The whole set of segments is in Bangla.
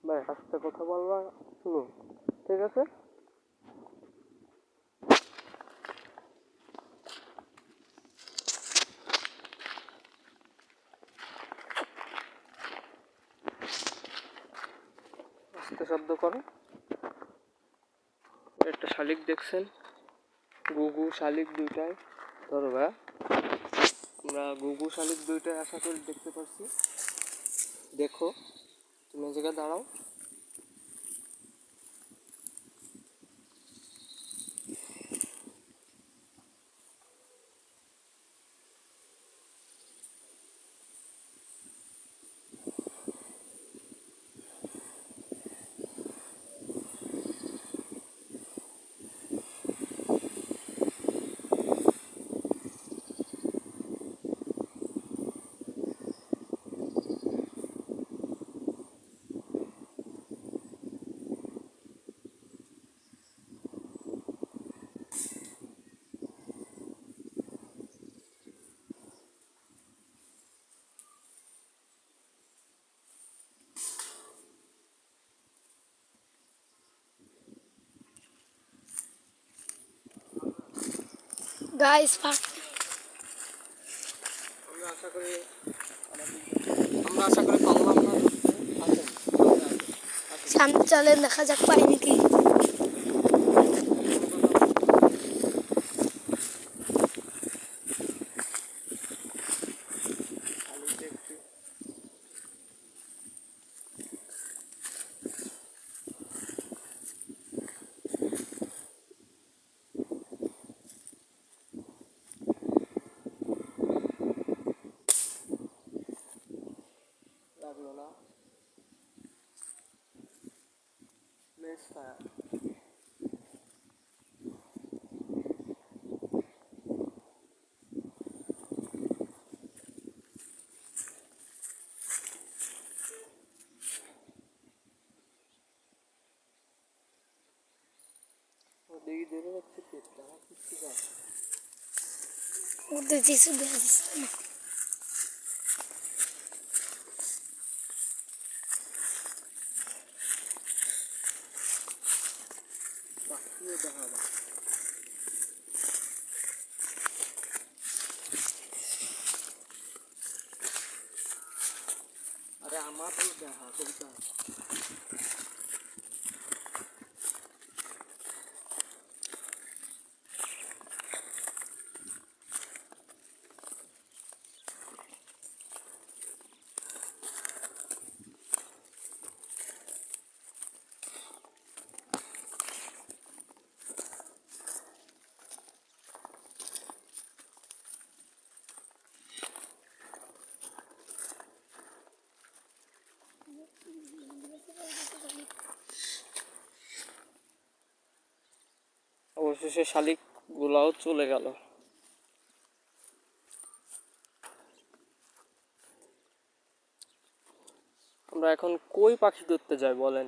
ভাই আস্তে কথা বলবা, শুনো, ঠিক আছে? আস্তে শব্দ করো। একটা শালিক দেখছেন, গুগু শালিক দুইটাই ধরো ভাই, আমরা গুগু শালিক দুইটাই আশা করি দেখতে পাচ্ছি। দেখো, তুমি জায়গায় দাঁড়াও। গাইস আমরা আশা করি পারলাম না ধরতে। আসেন সামনে চলে, দেখা যাক পাই নাকি। লাগলো না, প্লেস ফায়ার। দেখি দেখে যাচ্ছে পেটটা আমার কিছু যায়। ওদের কিছু দেখা যাচ্ছে না। পাখিও দেখা যায়। আরে আমার তো দেখা কবিতা। অবশেষে শালিক গুলাও চলে গেল। আমরা এখন কই পাখি ধরতে যাই বলেন?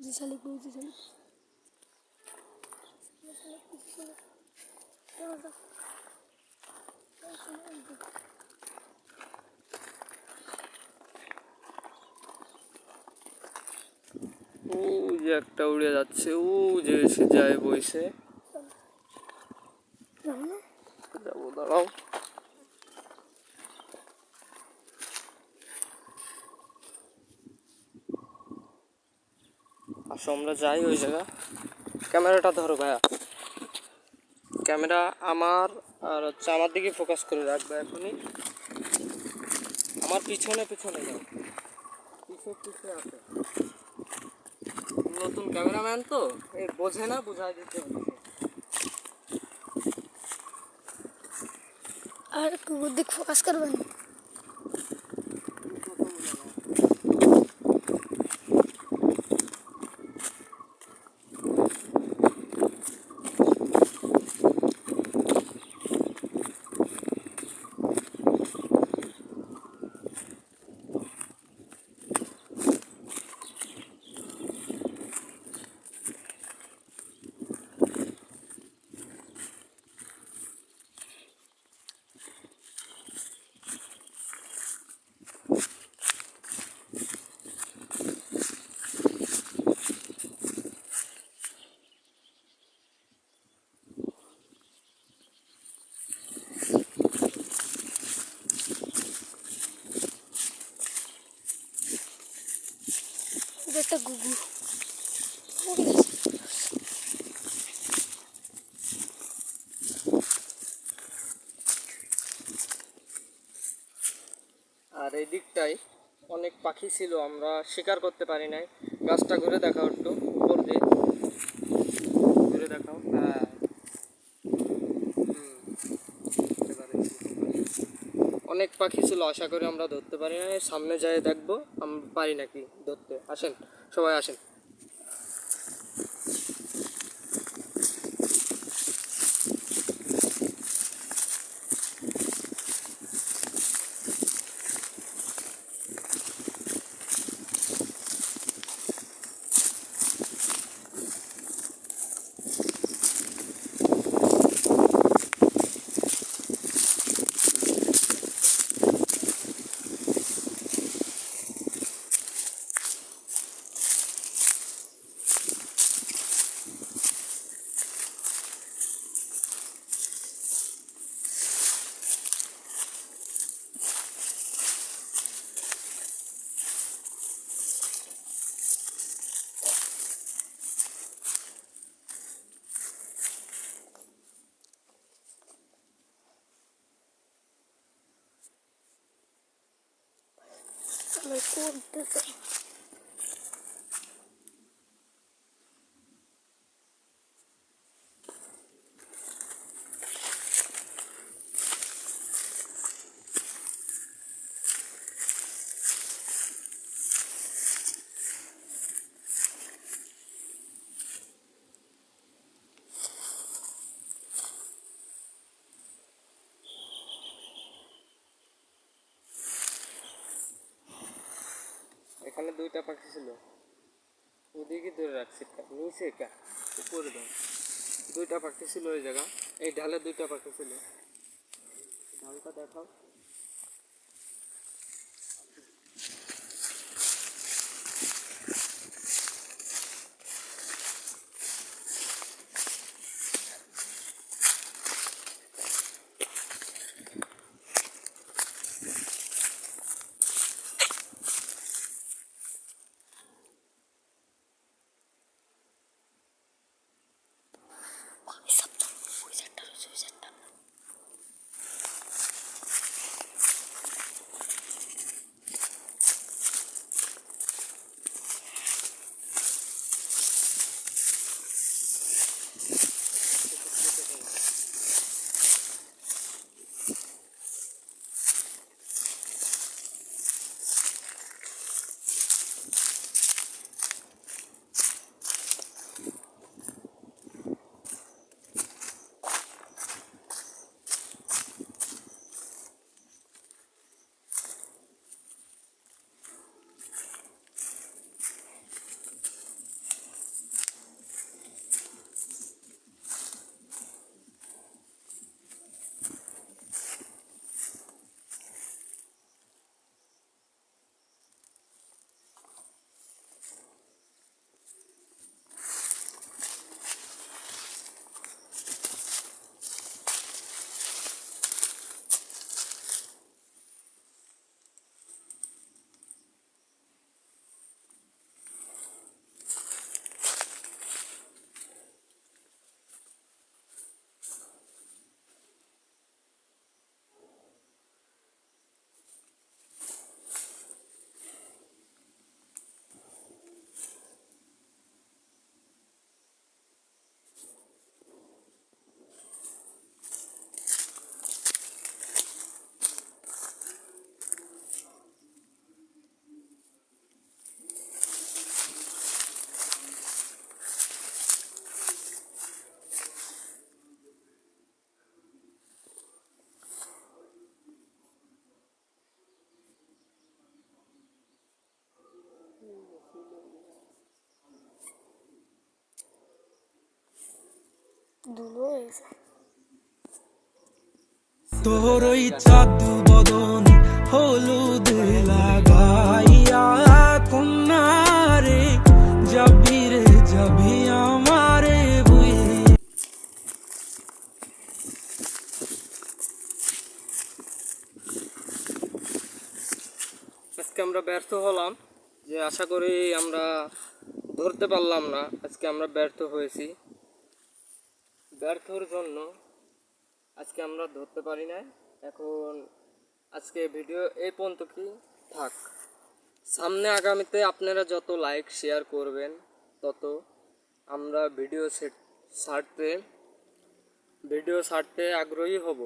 যে শালিক যে শালিক ও যে একটা উড়ে যাচ্ছে, ও যে এসে যায় বইছে। যাবো, দাঁড়াও। আসো আমরা যাই ওই জায়গা। ক্যামেরাটা ধরো ভাইয়া, ক্যামেরা আমার আর হচ্ছে আমার দিকে ফোকাস করে রাখবে এখনই। আমার পিছনে পিছনে যাও, পিছে আছে। নতুন ক্যামেরাম্যান তো এই বোঝে না, বুঝাই দিতে হবে। আর কুকুর দিক ফোকাস করবেন। একটা গুগু। আর এই দিকটায় অনেক পাখি ছিল, আমরা শিকার করতে পারি নাই। গাছটা ঘুরে দেখাও একটু, উপর দিয়ে ঘুরে দেখাও। হ্যাঁ, এবারে অনেক পাখি ছিল, আশা করি আমরা ধরতে পারি না। সামনে যাই দেখবো আমরা পারি নাকি ধরতে। আসেন, সবাই আসেন। আমি করতেছি। এখানে দুইটা পাখি ছিল, ওদিকে ধরে রাখছি, নিচে কা উপরে দাও। দুইটা পাখি ছিল ওই জায়গা, এই ঢালে দুইটা পাখি ছিল। ঢালটা দেখাও। ধুলো হয়েছে। তোর ওই চাঁদু বদন হলুদ লাগাইয়া কন্যারে যাবি রে যাবি আমারে বুই। আজকে আমরা ব্যর্থ হলাম, যে আশা করি আমরা ধরতে পারলাম না, আজকে আমরা ব্যর্থ হয়েছি। ব্যর্থর জন্য আজকে আমরা ধরতে পারি না। এখন আজকে ভিডিও এই পর্যন্ত কি থাক। সামনে আগামীতে আপনারা যত লাইক শেয়ার করবেন তত আমরা ভিডিও ছাড়তে আগ্রহী হব।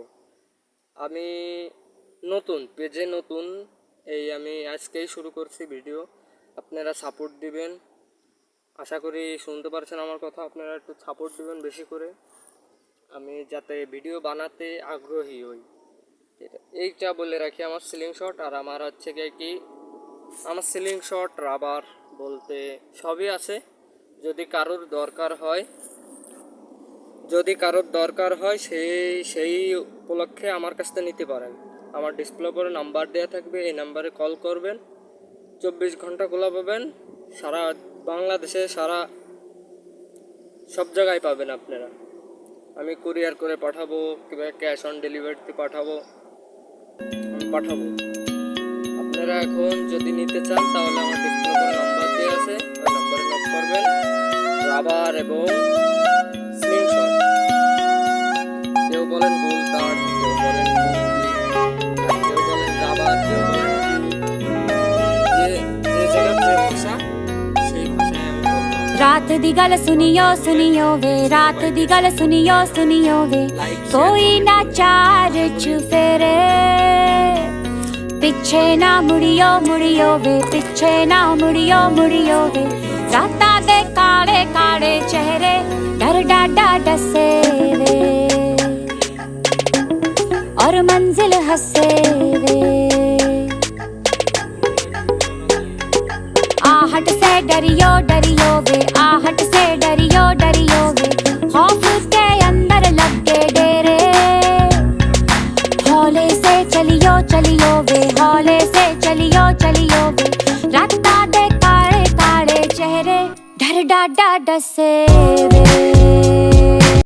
আমি নতুন পেজে নতুন, আমি আজকেই শুরু করছি ভিডিও। আপনারা সাপোর্ট দিবেন, আশা করি শুনতে পারছেন আমার কথা। আপনারা একটু সাপোর্ট দিবেন বেশি করে, আমি যাতে ভিডিও বানাতে আগ্রহী হই। এইটা বলে রাখি, আমার সিলিং শট আর আমার হচ্ছে কি আমার সিলিং শট রাবার বলতে সবই আছে। যদি কারোর দরকার হয় সেই উপলক্ষে আমার কাছ থেকে নিতে পারেন। আমার ডিসপ্লে উপরে নাম্বার দেওয়া থাকবে, এই নাম্বারে কল করবেন। 24 ঘন্টা খোলা পাবেন, সারা বাংলাদেশে সব জায়গায় পাবেন আপনারা। আমি কুরিয়ার করে পাঠাবো কিংবা ক্যাশ অন ডেলিভারিতে পাঠাবো। আপনারা এখন যদি নিতে চান তাহলে আমার ডিসপ্লে উপরে নাম্বার দেওয়া আছে, ওই নাম্বারে নক করবেন। রাবার এবং স্লিং শট, কেউ বলেন গোল তার, কেউ বলেন কেউ বলেন রাবার, কেউ বলেন যে জায়গার যে ভাষা সেই ভাষায় আমি বলবো। रात दी गल सुनियो वे, रात दी गल सुनियो वे, कोई ना चार चुफेरे, पिछे ना मुड़ियो वे, पिछे ना मुड़ियो वे, राता दे काले काले चेहरे डर डाडा डसे वे, और मंजिल हसे वे, आहट से डरियो वे, आहट से डरियो वे, खौफ के अंदर लग के डेरे, हौले से चलियो वे, हौले से चलियो वे, राता दे काले काले चेहरे डर डाडा डसे वे।